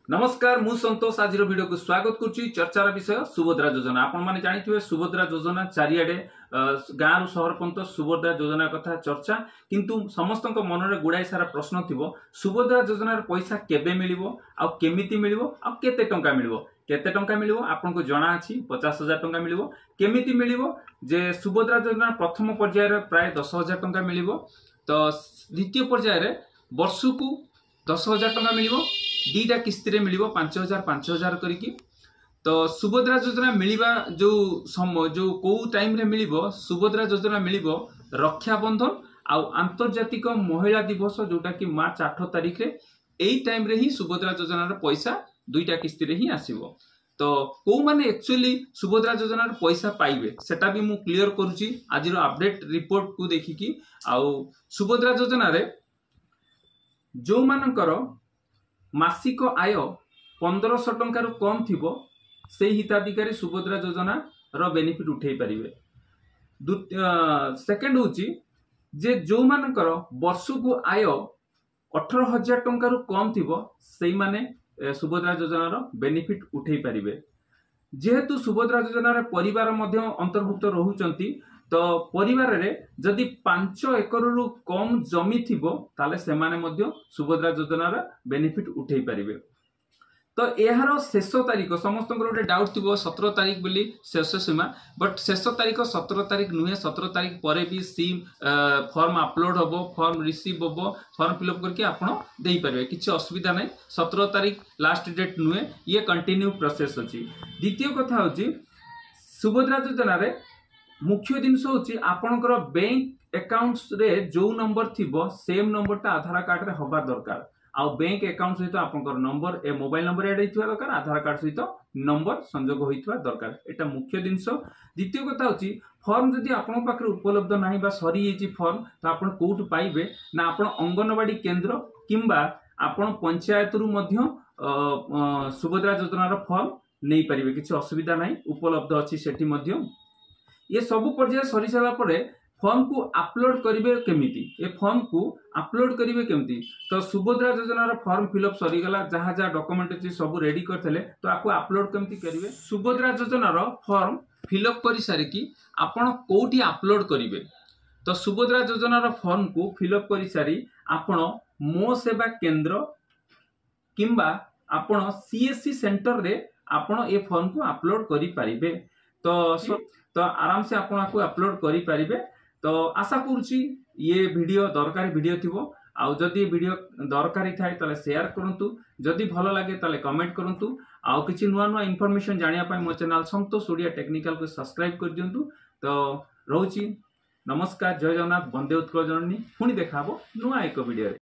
नमस्कार मु संतोष आज वीडियो को स्वागत करुच्ची चर्चार विषय सुभद्रा योजना। आपण माने जानिथिबे सुभद्रा योजना चारिआडे गाँ रु शहर पर्यंत सुभद्रा योजना कथा चर्चा किंतु समस्तक मन रे गुडाई सारा प्रश्न थिबो सुभद्रा योजनार पैसा केबे मिलिबो आ केमिति मिलिबो आ केते टंका मिलिबो केते टंका मिलिबो आपन को जणा अछि 50,000 टंका मिलिबो केमिति मिलिबो जे सुभद्रा योजना प्रथम पर्याय रे प्राय 10,000 टंका मिलिबो तो द्वितीय पर्याय रे वर्षकु 10,000 टंका मिलिबो दीटा किस्ती रे मिलिबो 5,000 करिकी। तो सुभद्रा योजना मिलिबा जो को टाइम रे मिलिबो सुभद्रा योजना मिलिबो रक्षाबंधन आ आंतर्जातिक महिला दिवस जोटा कि मार्च 8 तारिख रे एई टाइम रे ही सुभद्रा योजना रे पैसा दुईटा किस्ती रे ही आसीबो। तो को माने एक्चुअली सुभद्रा योजना रे पैसा पाइबे सेटा भी मु क्लियर करूची आज रो अपडेट रिपोर्ट को देखिकी। आ सुभद्रा योजना रे जो मानकर मासिक आय 1500 टंका रु कम थिबो से हिताधिकारी सुभद्रा योजना रो बेनिफिट उठेई परिबे। सेकंड होची जे जो मानकर वर्ष को आय 18,000 टंका रु कम थिबो सेई माने सुभद्रा योजना रो बेनिफिट उठेई परिबे। जेहेतु सुभद्रा योजना रे परिवार मध्य अंतर्भुक्त रहुचंती तो परिवार रे जदि 5 एकर रु कम जमी थिबो ताले से माने मध्य सुभद्रा योजना रे बेनिफिट उठेई परिबे। तो एहारो शेष तारीख समस्त गोटे डाउट थी 17 तारीख बोली शेष सीमा बट शेष तारीख 17 तारीख नुहे 17 तारीख पर भी सी फॉर्म अपलोड होबो फॉर्म रिसीव होबो फॉर्म फिलअप करके आपण देई परिबे किछि असुविधा नै 17 तारीख लास्ट डेट नुहे ये कंटिन्यू प्रोसेस अछि। द्वितीय कथा होछि सुभद्रा योजना रे मुख्य जिनस होछि आपनकर बैंक अकाउंट्स रे जो नंबर थिबो सेम नंबरटा आधार कार्ड रे होबा दरकार आ बैंक अकाउंट सहित आपनकर नंबर ए मोबाइल नंबर एड होइथवा दरकार आधार कार्ड सहित नंबर संयोग होइथवा दरकार एटा मुख्य जिनस। द्वितीय कथा होछि फॉर्म जदि आपन पाखरे उपलब्ध नाही बा सरी हेछि फॉर्म तो आपन कोउट पाइबे ना आपन अंगनवाड़ी केंद्र किंबा आपन पंचायत रु मध्य सुभद्रा योजना रो फॉर्म नै परिबे किछि असुविधा नाही उपलब्ध अछि सेठी मध्य। ये सब पर्याय सरी सारा परे फॉर्म को अपलोड करिवे केमिति ए फॉर्म को अपलोड करिवे केमिति तो सुभद्रा योजना रो फॉर्म फिलअप सरी गला जहा जहा डॉक्यूमेंट अछि सब रेडी करथले तो आपको अपलोड केमिति करिवे सुभद्रा योजना रो फॉर्म फिलअप करि सारी कि आपण कोठी अपलोड करिवे तो सुभद्रा योजना रो फॉर्म को फिलअप करि सारी आपण मो सेवा केंद्र किंबा आपण सीएससी सेंटर रे आपण ए फॉर्म को अपलोड करि परिबे। तो आराम से आपण को अपलोड करि परिबे। तो आशा करूची ये वीडियो दरकारी वीडियो थिबो आ जदि वीडियो दरकारी थाए ताले शेयर करंतु जदि भलो लागे ताले कमेंट करंतु आ किछि नुवा नुवा इंफॉर्मेशन जानिया पय मो चैनल संतोष ओडिया टेक्निकल को सब्सक्राइब कर दियंतु। तो रहउची नमस्कार जय जगन्नाथ वंदे उत्कल जननी पुणी देखाबो नुवा एक वीडियो रे।